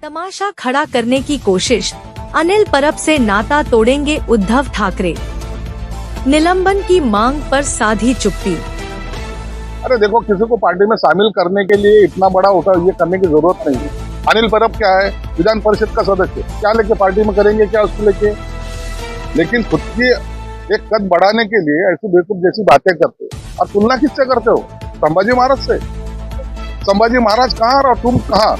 तमाशा खड़ा करने की कोशिश, अनिल परब से नाता तोड़ेंगे उद्धव ठाकरे, निलंबन की मांग पर साधी चुप्पी। अरे देखो, किसी को पार्टी में शामिल करने के लिए इतना बड़ा होता ये करने की जरूरत नहीं है। अनिल परब क्या है, विधान परिषद का सदस्य, क्या लेके पार्टी में करेंगे, क्या उसको लेके। लेकिन खुद की एक कद बढ़ाने के लिए ऐसी बेवकूफ जैसी बातें करते हो। और तुलना किससे करते हो? संभाजी महाराज से। संभाजी महाराज कहाँ और तुम कहाँ?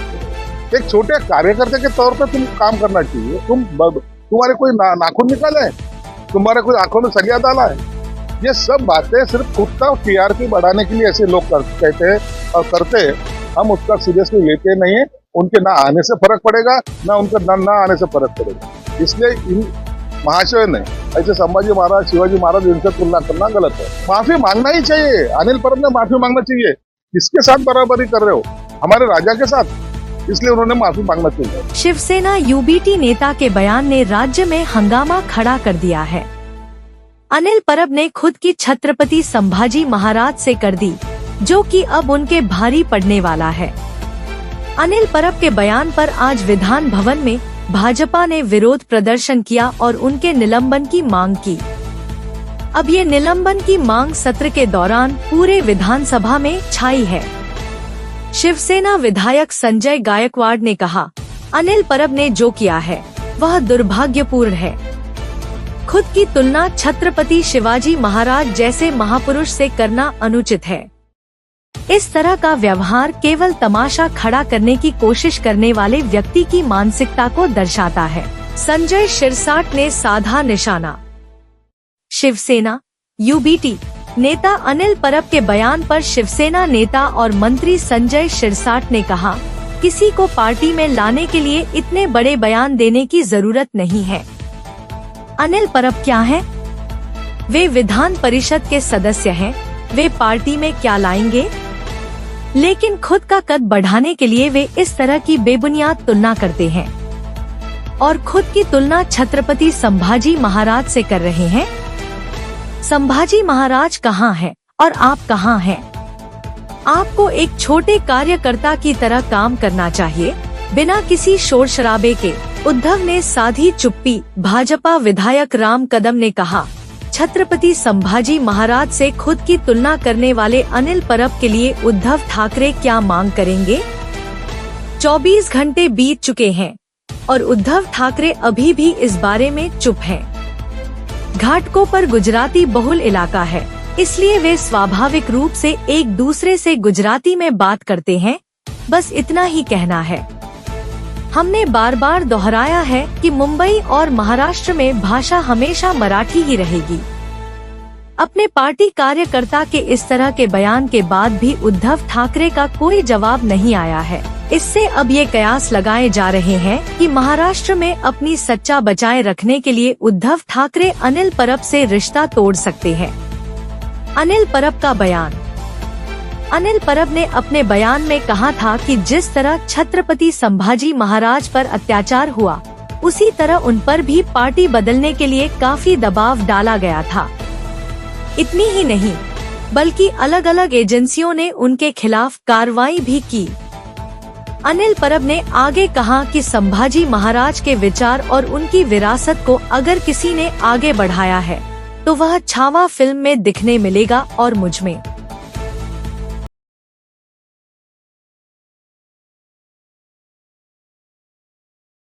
एक छोटे कार्यकर्ता के तौर पे तुम काम करना चाहिए। तुम्हारे कोई नाखून निकाले है, तुम्हारे कोई आंखों में सलिया डाला है। ये सब बातें सिर्फ खुद का टीआरपी बढ़ाने के लिए ऐसे लोग कहते हैं और करते हैं। हम उसका सीरियसली लेते नहीं है। उनके ना आने से फर्क पड़ेगा, ना उनके ना आने से फर्क पड़ेगा। इसलिए इन महाशय ने ऐसे संभाजी महाराज, शिवाजी महाराज, इनसे तुलना करना गलत है। माफी मांगना ही चाहिए। अनिल परब ने माफी मांगना चाहिए। किसके साथ बराबरी कर रहे हो? हमारे राजा के साथ। इसलिए उन्होंने माफी मांगना चाहिए। शिवसेना यूबीटी नेता के बयान ने राज्य में हंगामा खड़ा कर दिया है। अनिल परब ने खुद की छत्रपति संभाजी महाराज से कर दी, जो कि अब उनके भारी पड़ने वाला है। अनिल परब के बयान पर आज विधान भवन में भाजपा ने विरोध प्रदर्शन किया और उनके निलंबन की मांग की। अब ये निलंबन की मांग सत्र के दौरान पूरे विधानसभा में छाई है। शिवसेना विधायक संजय गायकवाड़ ने कहा, अनिल परब ने जो किया है वह दुर्भाग्यपूर्ण है। खुद की तुलना छत्रपति शिवाजी महाराज जैसे महापुरुष से करना अनुचित है। इस तरह का व्यवहार केवल तमाशा खड़ा करने की कोशिश करने वाले व्यक्ति की मानसिकता को दर्शाता है। संजय शिरसाट ने साधा निशाना। शिवसेना यूबीटी नेता अनिल परब के बयान पर शिवसेना नेता और मंत्री संजय शिरसाट ने कहा, किसी को पार्टी में लाने के लिए इतने बड़े बयान देने की जरूरत नहीं है। अनिल परब क्या हैं? वे विधान परिषद के सदस्य हैं। वे पार्टी में क्या लाएंगे? लेकिन खुद का कद बढ़ाने के लिए वे इस तरह की बेबुनियाद तुलना करते हैं और खुद की तुलना छत्रपति संभाजी महाराज से कर रहे हैं। संभाजी महाराज कहाँ हैं और आप कहाँ हैं? आपको एक छोटे कार्यकर्ता की तरह काम करना चाहिए, बिना किसी शोर शराबे के। उद्धव ने साधी चुप्पी। भाजपा विधायक राम कदम ने कहा, छत्रपति संभाजी महाराज से खुद की तुलना करने वाले अनिल परब के लिए उद्धव ठाकरे क्या मांग करेंगे? 24 घंटे बीत चुके हैं और उद्धव ठाकरे अभी भी इस बारे में चुप हैं। घाटकोपर गुजराती बहुल इलाका है, इसलिए वे स्वाभाविक रूप से एक दूसरे से गुजराती में बात करते हैं। बस इतना ही कहना है। हमने बार बार दोहराया है कि मुंबई और महाराष्ट्र में भाषा हमेशा मराठी ही रहेगी। अपने पार्टी कार्यकर्ता के इस तरह के बयान के बाद भी उद्धव ठाकरे का कोई जवाब नहीं आया है। इससे अब ये कयास लगाए जा रहे हैं कि महाराष्ट्र में अपनी सच्चा बचाए रखने के लिए उद्धव ठाकरे अनिल परब से रिश्ता तोड़ सकते हैं। अनिल परब का बयान। अनिल परब ने अपने बयान में कहा था कि जिस तरह छत्रपति संभाजी महाराज पर अत्याचार हुआ, उसी तरह उन पर भी पार्टी बदलने के लिए काफी दबाव डाला गया था। इतनी ही नहीं, बल्कि अलग अलग एजेंसियों ने उनके खिलाफ कार्रवाई भी की। अनिल परब ने आगे कहा कि संभाजी महाराज के विचार और उनकी विरासत को अगर किसी ने आगे बढ़ाया है, तो वह छावा फिल्म में दिखने मिलेगा और मुझ में।